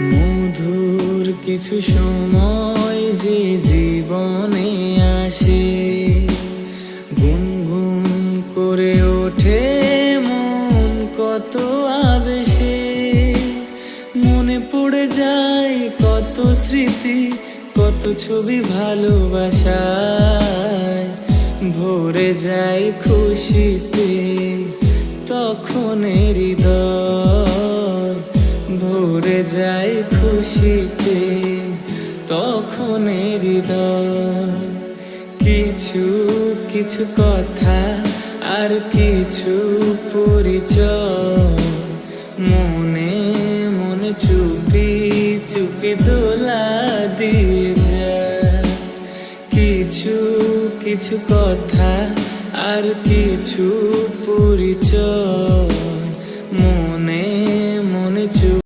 মধুর কিছু সময় যে জীবনে আসে, গুনগুন করে ওঠে মন কত আবেশে। মনে পড়ে যায় কত স্মৃতি, কত ছবি ভালোবাসায়। ভরে যায় খুশিতে তখন হৃদয়, ভরে যায় খুশিতে তখন হৃদয়। কিছু কিছু কথা আর কিছু পরিচয়, মনে মনে চুপি চুপি দোলা দিয়ে যায়। কিছু কিছু কথা আর কিছু পরিচয়,